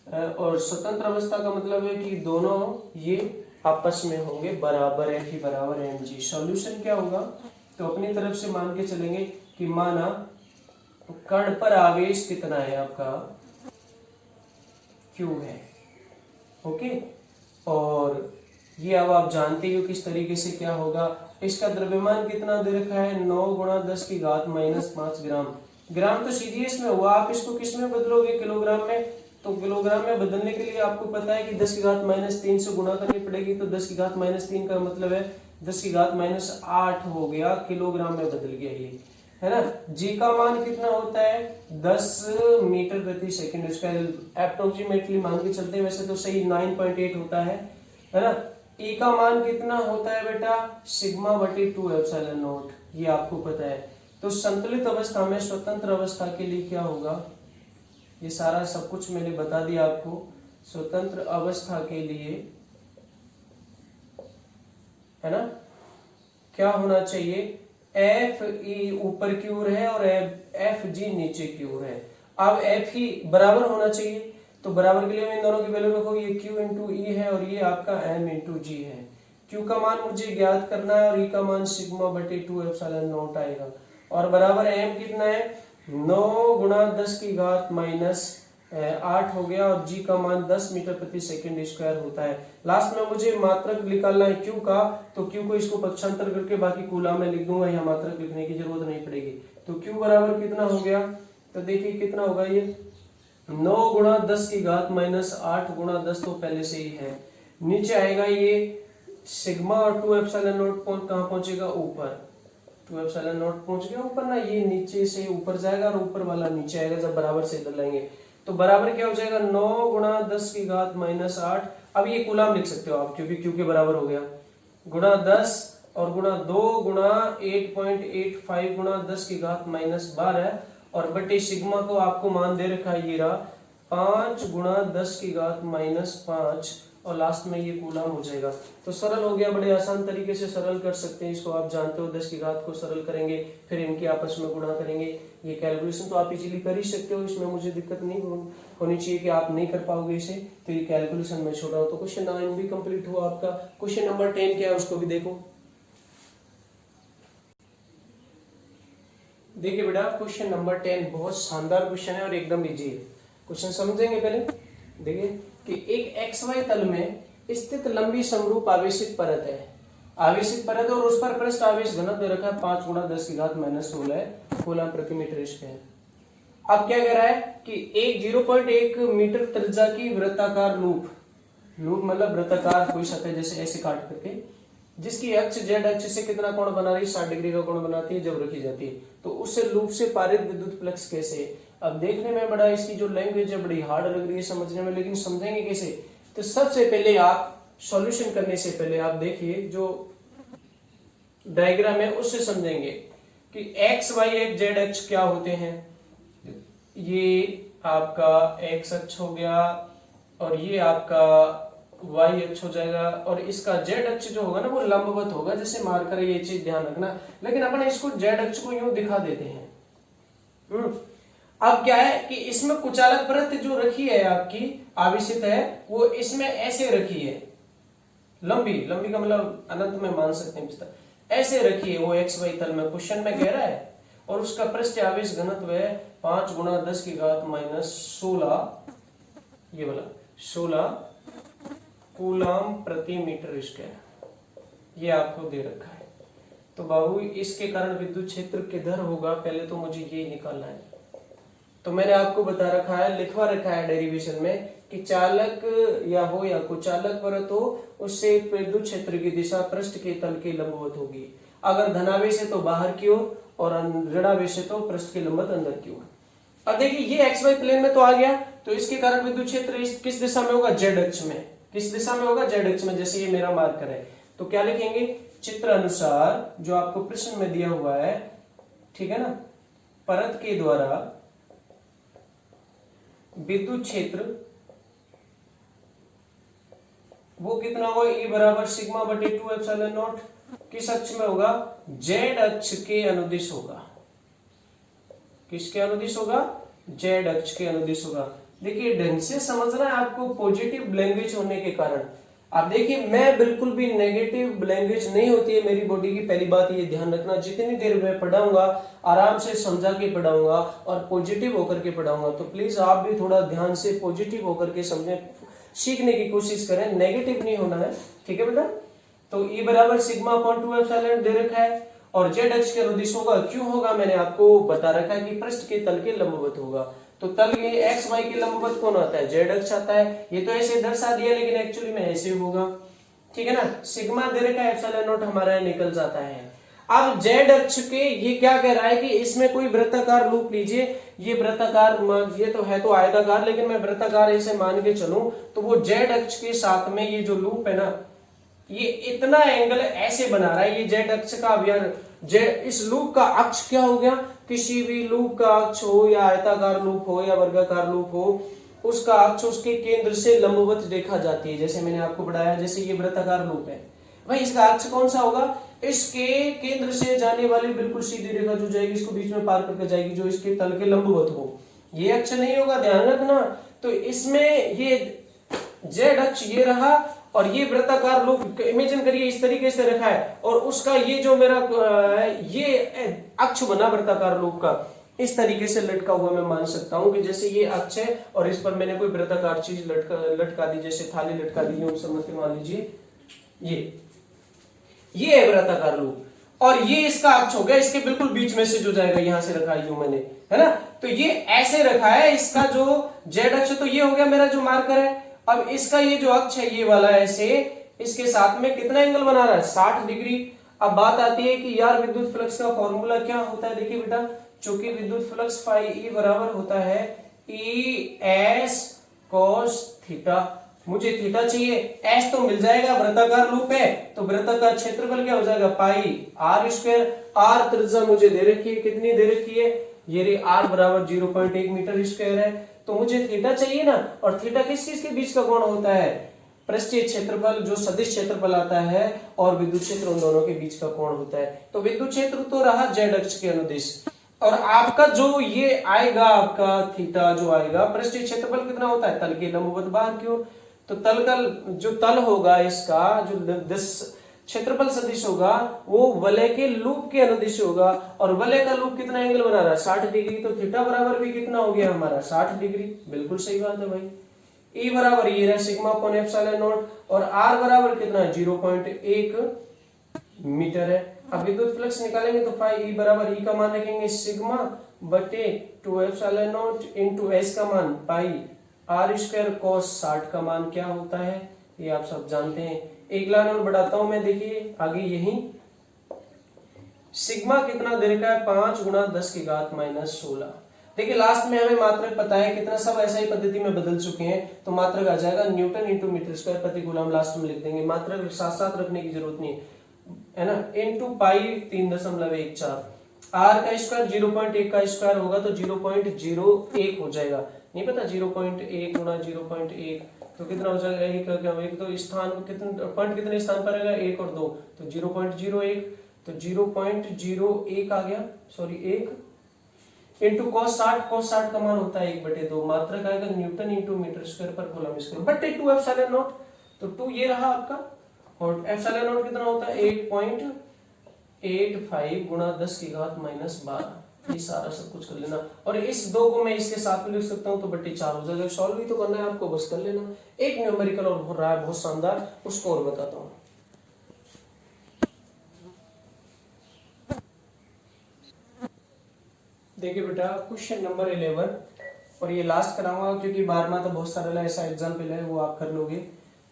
Speaker 1: और स्वतंत्र अवस्था का मतलब है कि दोनों ये आपस में होंगे बराबर, एफ ई बराबर एम जी। सॉल्यूशन क्या होगा, तो अपनी तरफ से मान के चलेंगे कि माना कण पर आवेश कितना है आपका, क्यू है, ओके। और ये अब आप जानते हो किस तरीके से क्या होगा। इसका द्रव्यमान कितना दे रखा है, 9 गुणा 10 की घात -5 ग्राम। ग्राम तो सीजीएस में हुआ, आप इसको किस में बदलोगे, किलोग्राम में। तो किलोग्राम में बदलने के लिए आपको पता है कि 10 की घात -3 से गुणा करनी पड़ेगी। तो 10 की घात -3 का मतलब है 10 की घात -8 हो गया, किलोग्राम में बदल गया ये, है ना। जी का मान कितना होता है, 10 मीटर प्रति सेकंड। इसका अप्रोक्सीमेटली मान के चलते हैं, वैसे तो सही 9.8 होता है ना। ई का मान कितना होता है बेटा, सिग्मा बटे 2 एप्सिलॉन नॉट, ये आपको पता है। तो संतुलित अवस्था में स्वतंत्र अवस्था के लिए क्या होगा, ये सारा सब कुछ मैंने बता दिया आपको। स्वतंत्र अवस्था के लिए, है ना, क्या होना चाहिए, एफ ई ऊपर की ओर है और एफ जी नीचे की ओर है। अब एफ ई बराबर होना चाहिए, तो बराबर के लिए मैं इन दोनों की वैल्यू रखो, ये Q इंटू ई है और ये आपका M इंटू जी है। Q का मान मुझे ज्ञात करना है और E का मान सिग्मा बटे 2 एप्सिलॉन नॉट आएगा। और बराबर M कितना है, 9 गुणा 10 की घात -8 हो गया और G का मान 10 मीटर प्रति सेकंड स्क्वायर होता है। लास्ट में मुझे मात्रक निकालना है Q का, तो Q को इसको पक्षांतर करके बाकी कूलम में लिख दूंगा, यहाँ मात्रक लिखने की जरूरत नहीं पड़ेगी। तो Q बराबर कितना हो गया, तो देखिए कितना होगा, ये 9 गुणा 10 की घात -8 गुणा 10 तो पहले से ही है। नीचे आएगा ये सिग्मा और 2 एप्सिलॉन नॉट कहाँ पहुंचेगा, ऊपर। 2 एप्सिलॉन नॉट पहुंच गया ऊपर ना, ये नीचे से ऊपर जाएगा और ऊपर वाला नीचे आएगा जब बराबर से इधर लाएंगे। तो बराबर क्या हो जाएगा, 9 गुणा 10 की घात -8। अब ये कूलम लिख सकते हो आप, क्योंकि क्यू के बराबर हो गया, गुणा 10 और गुणा 2 गुणा 8.85 गुणा 10 की घात -12 और बटे सिग्मा को आपको मान दे रखा है, ये रहा 5 गुणा 10 की घात -5 और लास्ट में ये कूलम हो जाएगा। तो सरल हो गया, बड़े आसान तरीके से सरल कर सकते हैं इसको, आप जानते हो। 10 की घात को सरल करेंगे, फिर इनके आपस में गुणा करेंगे। ये कैलकुलेशन तो आप इजीली कर ही सकते हो, इसमें मुझे दिक्कत नहीं होनी चाहिए कि आप नहीं कर पाओगे इसे। तो ये कैलकुलेशन मैं छोड़ रहा हूँ। तो क्वेश्चन 9 भी कंप्लीट हुआ आपका। क्वेश्चन नंबर 10 क्या है उसको भी देखो। देखिए बेटा, क्वेश्चन नंबर 10 बहुत शानदार क्वेश्चन है और एकदम इजी है। क्वेश्चन समझेंगे पहले। देखिए कि एक XY तल में स्थित लंबी समरूप आवेशित परत है, आवेशित परत और उस पर पृष्ठ आवेश घनत्व दे रखा है 5 गुणा 10 की घात -16 कूलम प्रति मीटर स्क्वायर। अब क्या कह रहा है कि एक 0.1 मीटर त्रिज्या की वृत्ताकार लूप मतलब वृत्ताकार कोई सतह जैसे ऐसे काट करके, जिसकी अक्ष जेड अक्ष से कितना कोण बना रही है, 60 डिग्री का कोण बनाती है जब रखी जाती है। तो उससे लूप से पारित विद्युत फ्लक्स कैसे। अब देखने में बड़ा इसकी जो लैंग्वेज है बड़ी हार्ड लग रही है समझने में, लेकिन समझेंगे कैसे। तो सबसे पहले आप सॉल्यूशन करने से पहले आप देखिए जो डायग्राम है उससे समझेंगे कि एक्स वाई एक जेड अक्ष क्या होते हैं। ये आपका एक्स अक्ष हो गया और ये आपका वाई अक्ष हो जाएगा और इसका जेड अक्ष जो होगा ना वो लंबवत होगा, जैसे मार्कर है, ये चीज ध्यान रखना। लेकिन अपन इसको जेड अक्ष को यूं दिखा देते हैं। अब क्या है कि इसमें कुचालक परत जो रखी है आपकी आवेशित है वो इसमें ऐसे रखी है, लंबी का मतलब अनंत में मान सकते हैं, ऐसे रखी है वो एक्स वाई तल में। क्वेश्चन में कह रहा है और उसका पृष्ठ आवेश घनत्व है 5 गुणा 10 की घात -16, ये वाला 16 कूलम प्रति मीटर स्क्वायर, ये आपको दे रखा है। तो बाबू इसके कारण विद्युत क्षेत्र किधर होगा, पहले तो मुझे ये निकालना है। तो मैंने आपको बता रखा है, लिखवा रखा है डेरिवेशन में कि चालक या हो या कुचालक परत हो, उससे विद्युत क्षेत्र की दिशा पृष्ठ के तल के लंबवत होगी। अगर धनावेश है तो बाहर की ओर और ऋणावेश है तो पृष्ठ के लंबवत अंदर की ओर। अब देखिए ये एक्स वाई प्लेन में तो आ गया, तो इसके कारण विद्युत क्षेत्र किस दिशा में होगा, जेड अक्ष में। किस दिशा में होगा, जेड अक्ष में। जैसे ये मेरा मार्कर है तो क्या लिखेंगे, चित्र अनुसार जो आपको प्रश्न में दिया हुआ है, ठीक है ना, परत के द्वारा विद्युत क्षेत्र वो कितना होगा, E बराबर सिग्मा बटे 2 एप्सिलॉन नॉट। किस अक्ष में होगा, जेड अक्ष के अनुदिश होगा। किसके अनुदिश होगा, जेड अक्ष के अनुदिश होगा। देखिए ढंग से समझना है आपको पॉजिटिव लैंग्वेज होने के कारण। आप देखिए मैं बिल्कुल भी नेगेटिव लैंग्वेज नहीं होती है मेरी बॉडी की, पहली बात ये ध्यान रखना। जितनी देर मैं पढ़ाऊंगा आराम से समझा के पढ़ाऊंगा और पॉजिटिव होकर के पढ़ाऊंगा, तो प्लीज आप भी थोड़ा ध्यान से पॉजिटिव होकर के समझें, सीखने की कोशिश करें, नेगेटिव नहीं होना है, ठीक है बेटा। तो E बराबर सिग्मा अपॉन 2 एप्सिलॉन दे रखा है और जेड अक्ष के अनुदिश होगा, क्यों होगा मैंने आपको बता रखा है कि पृष्ठ के तल के लंबवत होगा। तो तल के एक्स वाई के लंबवत कौन आता है, जेड अक्ष आता है। ये तो ऐसे दर्शा दिया लेकिन एक्चुअली में ऐसे होगा, ठीक है ना। सिग्मा दे रखा है, एप्सिलॉन नॉट हमारा निकल जाता है। अब जेड अक्ष के ये क्या कह रहा है कि इसमें कोई वृत्ताकार लूप लीजिए, ये वृत्ताकार, ये तो है तो आयताकार, लेकिन मैं वृत्ताकार ऐसे मान के चलूं तो वो जेड अक्ष के साथ में ये जो लूप है ना, ये इतना एंगल ऐसे बना रहा है, ये जेड अक्ष का अभियान, जेड इस लूप का अक्ष क्या हो गया, किसी भी लूप का अक्ष हो या आयताकार लूप हो या वर्गाकार लूप हो, उसका अक्ष उसके केंद्र से लंबवत देखा जाती है। जैसे मैंने आपको पढ़ाया, जैसे ये वृत्ताकार लूप है भाई, इसका अक्ष कौन सा होगा, इसके केंद्र से जाने वाली बिल्कुल सीधी रेखा जो जाएगी इसको बीच में पार करके जाएगी, जो इसके तल के लंबवत हो, ये अक्ष नहीं होगा, ध्यान रखना। तो इसमें ये जेड अक्ष ये रहा और ये वृत्ताकार लूप इमेजिन करिए इस तरीके से रखा है, और उसका ये जो मेरा ये अक्ष बना वृत्ताकार लूप का, इस तरीके से लटका हुआ मैं मान सकता हूं कि जैसे ये अक्ष है और इस पर मैंने कोई वृत्ताकार चीज लटका दी, जैसे थाली लटका दी यूं समझ के मान लीजिए ये है वृत्ताकार लूप और ये इसका अक्ष हो गया, इसके बिल्कुल बीच में से जो जाएगा यहां से रखा है यूं मैंने, है ना। तो ये ऐसे रखा है, इसका जो जेड अक्ष, तो ये हो गया मेरा जो मार्कर है। अब इसका ये जो अक्ष है ये वाला ऐसे, इसके साथ में कितना एंगल बना रहा है, 60 डिग्री। अब बात आती है कि यार विद्युत फ्लक्स का फॉर्मूला क्या होता है, देखिए बेटा, चूंकि विद्युत फ्लक्स फाई ई बराबर होता है ई एस कोस थीटा, मुझे थीटा चाहिए, एस तो मिल जाएगा, वृत्ताकार लूप है तो वृत्ताकार क्षेत्रफल क्या हो जाएगा, पाई आर स्क्वायर। आर त्रिज्या मुझे दे रखी है, कितनी दे रखी है, ये रे आर बराबर 0.1 मीटर स्क्वायर है, तो मुझे थीटा चाहिए ना। और थीटा किस किस के बीच का कोण होता है, पृष्ठीय क्षेत्रफल जो सदिश क्षेत्रफल आता है और विद्युत क्षेत्र, उन दोनों के बीच का कोण होता है। तो विद्युत क्षेत्र तो रहा जेड अक्ष के अनुदिश, और आपका जो ये आएगा आपका थीटा जो आएगा, पृष्ठीय क्षेत्रफल कितना होता है, तल के लंबवत बाहर की ओर। तो तल का जो तल होगा इसका जो क्षेत्रफल सदिश होगा वो वलय के लूप के अनुदिश होगा, और वलय का लूप कितना एंगल बना रहा है, 60 डिग्री। तो थीटा बराबर भी कितना हो गया हमारा, 60 डिग्री। बिल्कुल सही बात है भाई। ई बराबर ये रहा सिग्मा अपॉन एप्सिलॉन नॉट, और आर बराबर कितना है, 0.1 मीटर है। अब विद्युत फ्लक्स निकालेंगे तो फाई ई बराबर ई का मान रखेंगे सिग्मा बटे 2 एप्सिलॉन नॉट इनटू एस का मान पाई आर स्क्वायर कोस 60 का मान क्या होता है, ये आप सब जानते हैं। एक लाइन और बढ़ाता हूं मैं, देखिए आगे यही सिग्मा कितना दे रखा है, 5 गुणा 10 की घात माइनस 16। देखिए लास्ट में हमें मात्रक पता है कितना, सब ऐसा ही पद्धति में बदल चुके हैं, तो मात्रक आ जाएगा न्यूटन इंटू मीटर स्क्वायर प्रति कूलम, लास्ट में लिख देंगे, मात्रक साथ साथ रखने की जरूरत नहीं है ना। इंटू पाई 3.14, आर का स्क्वायर 0.1 का स्क्वायर होगा तो 0.01 हो जाएगा, नहीं पता 0.1 गुणा 0.1 तो कितना हो जाएगा, एक तो स्थान कितने पॉइंट, कितने स्थान पर आएगा, 1 और 2, तो 0.01, तो 0.01 आ गया, सॉरी 1 इंटू cos 60 का मान होता है 1/2, मात्रक आएगा न्यूटन इंटू मीटर स्क्वायर पर कूलम स्क्वायर बटे 2 एप्सिलॉन नॉट। तो 2 ये रहा आपका, और एप्सिलॉन नॉट कितना होता है 8.85 गुणा 10 की घात माइनस 12। ये सारा सब कुछ कर लेना, और इस 2 को मैं इसके साथ में लिख सकता हूं तो बट्टे 4 हो जाएगा। सॉल्व ही तो करना है आपको, बस कर लेना। एक न्यूमेरिकल और हो रहा है बहुत शानदार, उसको और बताता हूं। देखिए बेटा क्वेश्चन नंबर 11, और ये लास्ट कराऊंगा क्योंकि 12वां तो बहुत सारा ऐसा एग्जाम्पल है वो आप कर लोगे।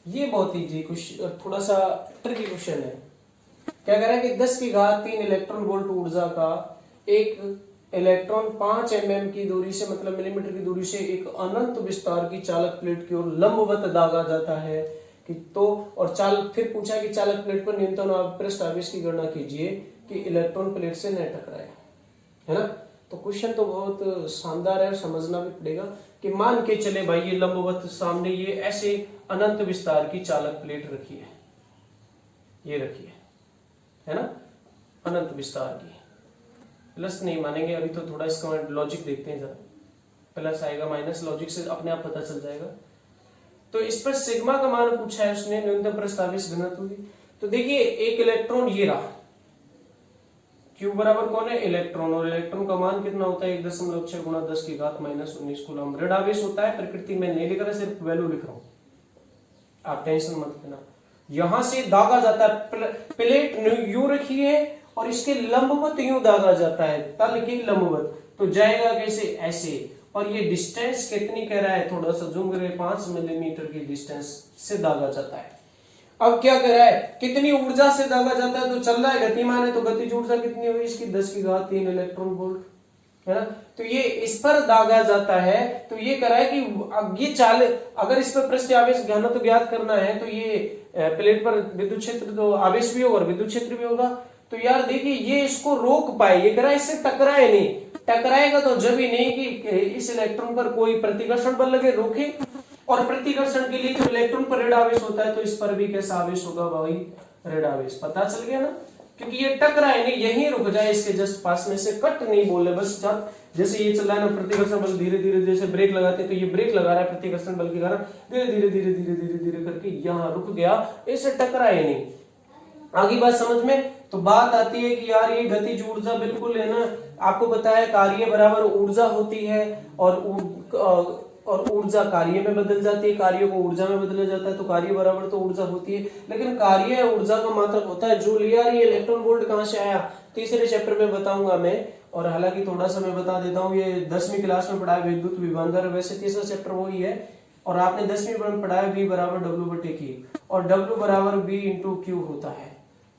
Speaker 1: ये बहुत इजी क्वेश्चन, थोड़ा सा ट्रिकी क्वेश्चन है। क्या कह रहा है कि 10 की घात 3 इलेक्ट्रॉन वोल्ट ऊर्जा का एक इलेक्ट्रॉन 5 mm की दूरी से, मतलब मिलीमीटर की दूरी से एक अनंत विस्तार की चालक प्लेट की ओर लंबवत दागा जाता है कि तो, और फिर पूछा कि चालक प्लेट पर न्यूनतम पृष्ठ आवेश की गणना कीजिए कि इलेक्ट्रॉन प्लेट से न टकराए, है ना। तो क्वेश्चन तो बहुत शानदार है, समझना भी पड़ेगा कि मान के चले भाई ये लंबवत सामने ये ऐसे अनंत विस्तार की चालक प्लेट रखी है, ये रखी है ना, अनंत विस्तार की। प्लस नहीं मानेंगे अभी, तो थोड़ा इसका लॉजिक देखते हैं जरा। प्लस आएगा माइनस, लॉजिक से अपने आप पता चल जाएगा। तो इस पर सिग्मा का मान पूछा है उसने, न्यूनतम प्रस्तावित घनत्व की। तो देखिए एक इलेक्ट्रॉन ये रहा, क्यू बराबर कौन है, इलेक्ट्रॉन, और इलेक्ट्रॉन का मान कितना होता है 1.6 गुणा 10 की घात माइनस 19 कूलम। ऋण आवेश होता है, प्रकृति में नहीं लिख रहा, सिर्फ वैल्यू लिख रहा हूं, आप टेंशन मत लेना। यहां से दागा जाता है, प्लेट यूं रखी है और इसके लंबवत यूं दागा जाता है, तल के लंबवत, तो जाएगा कैसे, ऐसे। और ये डिस्टेंस कितनी कह रहा है, थोड़ा सा जूम करके, 5 मिलीमीटर की डिस्टेंस से दागा जाता है। अब क्या कर रहा है, कितनी ऊर्जा से दागा जाता है, तो चल रहा है, गतिमान है, तो गतिज ऊर्जा कितनी हुई इसकी 10 की घात 3 इलेक्ट्रॉन वोल्ट, है ना। तो ये इस पर दागा जाता है, तो ये कह रहा है कि ये चाल, अगर इस पर पृष्ठ आवेश घनत्व तो ज्ञात करना है, तो ये प्लेट पर विद्युत क्षेत्र, तो आवेश भी होगा और विद्युत क्षेत्र भी होगा। तो यार देखिए ये इसको रोक पाए, ये कह रहा है इससे टकराए नहीं, टकराएगा तो जब ही नहीं कि इस इलेक्ट्रॉन पर कोई प्रतिकर्षण बल लगे, रोके। और प्रतिकर्षण के लिए जब इलेक्ट्रॉन पर ऋण आवेश होता है, तो इस पर भी कैसा आवेश होगा भाई, ऋण आवेश। पता चल गया ना, क्योंकि ये टकराए नहीं, यहीं रुक जाए, इसके जस्ट पास में से कट नहीं बोले, बस जैसे ये चल रहा है ना, प्रतिकर्षण बल धीरे धीरे, जैसे ब्रेक लगाते हैं तो ये ब्रेक लगा रहा है प्रतिकर्षण बल के कारण, धीरे धीरे धीरे धीरे धीरे धीरे करके यहाँ रुक गया, इससे टकराए नहीं। आगे बात समझ में। तो बात आती है कि यार ये गतिज ऊर्जा बिल्कुल है ना, आपको बताया कार्य बराबर ऊर्जा होती है, और ऊर्जा कार्य में बदल जाती है, कार्य को ऊर्जा में बदला जाता है, तो कार्य बराबर तो ऊर्जा होती है, लेकिन कार्य ऊर्जा का मात्रक होता है जूल। यार ये इलेक्ट्रॉन वोल्ट कहां से आया, तीसरे चैप्टर में बताऊंगा मैं, और हालांकि थोड़ा सा मैं बता देता हूँ, ये 10वीं क्लास में पढ़ाया विद्युत विभवांतर, वैसे तीसरा चैप्टर वही है, और आपने 10वीं में पढ़ाया V बराबर W/Q, और W बराबर V इंटू क्यू होता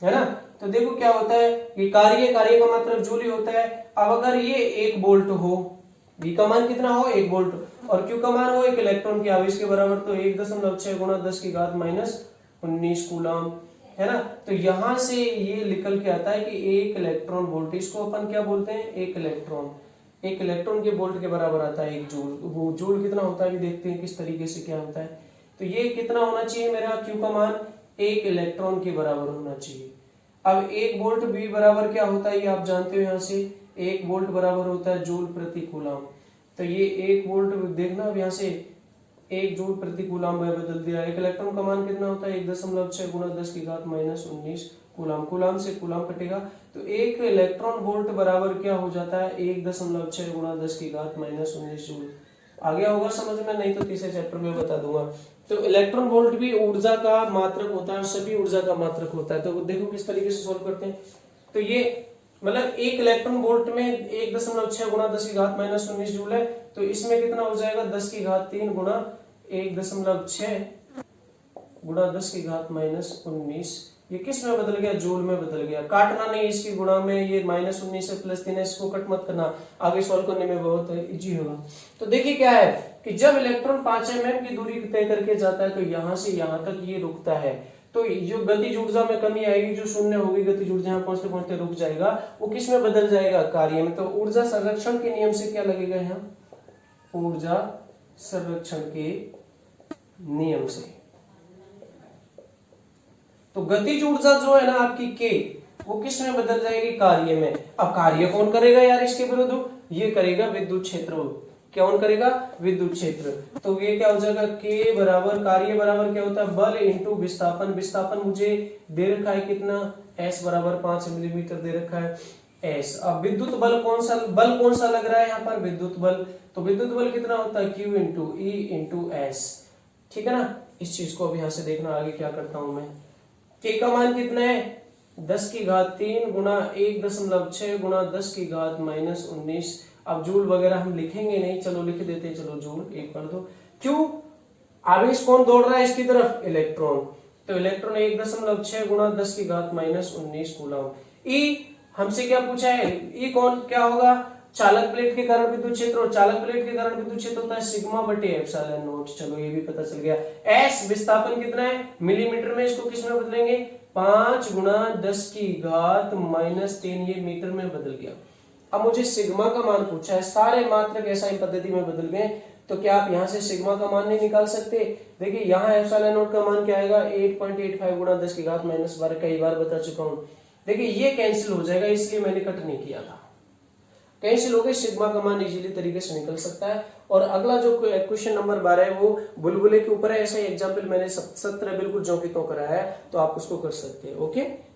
Speaker 1: है ना। तो देखो क्या होता है, ये कार्य का मात्रक जूल ही होता है। अब अगर ये 1 वोल्ट हो, V का मान कितना हो 1 वोल्ट, और Q का मान हो 1 इलेक्ट्रॉन के आवेश के बराबर, तो 1.6 गुणा 10 की घात माइनस 19 कूलम, है ना। तो यहां से ये निकल के आता है कि 1 इलेक्ट्रॉन वोल्ट, इसको अपन क्या बोलते हैं, 1 इलेक्ट्रॉन के वोल्ट के बराबर आता है 1 जूल। वो जूल कितना होता है देखते हैं किस तरीके से क्या होता है। तो ये कितना होना चाहिए मेरा, Q का मान 1 इलेक्ट्रॉन के बराबर होना चाहिए। अब 1 वोल्ट V बराबर क्या होता है, ये आप जानते हो, यहाँ से 1 वोल्ट बराबर होता है जूल प्रति कूलम। तो ये 1 वोल्ट देखना, अब यहाँ से 1 जूल प्रति कूलम में बदल दिया। 1 इलेक्ट्रॉन का मान कितना होता है 1.6 गुणा 10 की घात माइनस 19 कूलम, कूलम से कूलम कटेगा, तो 1 इलेक्ट्रॉन वोल्ट बराबर क्या हो जाता है 1.6 गुणा 10 की घात माइनस 19 जूल। आ गया होगा समझ में, नहीं तो तीसरे चैप्टर में बता दूंगा। तो इलेक्ट्रॉन वोल्ट भी ऊर्जा का मात्रक होता है, सभी ऊर्जा का मात्रक होता है। तो देखो किस तरीके से सोल्व करते हैं। तो ये मतलब 1 इलेक्ट्रॉन वोल्ट में 1.6 गुणा 10 की घात माइनस 19 जूल है, तो इसमें कितना हो जाएगा 10 की घात 3 गुणा 1.6 गुणा 10 की घात माइनस 19। ये किस में बदल गया, जूल में बदल गया। काटना नहीं इसकी गुणा में, ये माइनस 19 से प्लस 3 है, इसको कट मत करना, आगे सॉल्व करने में बहुत इजी होगा। तो देखिए क्या है कि जब इलेक्ट्रॉन 5 mm की दूरी तय करके जाता है, तो यहां से यहां तक ये रुकता है, तो जो गतिज ऊर्जा में कमी आएगी, जो शून्य होगी गतिज ऊर्जा यहाँ पहुंचते पहुंचते रुक जाएगा, वो किस में बदल जाएगा, कार्य में। तो ऊर्जा संरक्षण के नियम से क्या लगेगा यहाँ, ऊर्जा संरक्षण के नियम से। तो गतिज ऊर्जा जो है ना आपकी के, वो किस में बदल जाएगी, कार्य में। अब कार्य कौन करेगा यार इसके विरुद्ध, ये करेगा विद्युत क्षेत्र। कौन करेगा, विद्युत क्षेत्र। तो ये क्या हो जाएगा, के बराबर, कार्य बराबर क्या होता है, बल इंटू विस्थापन। विस्थापन मुझे दे रखा है कितना, एस बराबर 5 मिलीमीटर दे रखा है एस। अब विद्युत बल कौन सा लग रहा है यहाँ पर, विद्युत बल। तो विद्युत बल कितना होता है, Q into E into S, ठीक है ना। इस चीज को अब यहाँ से देखना आगे क्या करता हूं मैं। के का मान कितना है 10 की घात 3 गुणा 1.6 गुणा 10 की घात माइनस 19। अब जूल वगैरह हम लिखेंगे नहीं, चलो लिख देते हैं, चलो जूल एक बार। तो क्यों, आवेश कौन दौड़ रहा है इसकी तरफ, इलेक्ट्रॉन। तो इलेक्ट्रॉन 1.6 गुणा 10 की घात माइनस 19 कूलम। ई हमसे क्या पूछा है, ई कौन क्या होगा, चालक प्लेट के कारण विद्युत क्षेत्र, और चालक प्लेट के कारण विद्युत क्षेत्र होता है सिग्मा बटे एप्सिलॉन नॉट। चलो ये भी पता चल गया। एस विस्थापन कितना है मिलीमीटर में, इसको किस में बदलेंगे, 5 गुणा 10 की घात माइनस 10, ये मीटर में बदल गया। अब मुझे सिग्मा का मान पूछा है, सारे मात्रक एसआई पद्धति में बदल गए, तो क्या आप यहाँ से सिग्मा का मान नहीं निकाल सकते। देखिए यहाँ एप्सिलॉन नॉट का मान क्या आएगा, 8.85 गुणा 10 की घात माइनस 12, कई बार बता चुका हूं। देखिए ये कैंसिल हो जाएगा, इसलिए मैंने कट नहीं किया था। कहीं से लोगे सिग्मा का मान इजीली तरीके से निकल सकता है। और अगला जो क्वेश्चन नंबर 12 है वो बुलबुले के ऊपर है। ऐसा ही एग्जाम्पल मैंने 17 बिल्कुल जो कि तो कराया है, तो आप उसको कर सकते हैं। ओके।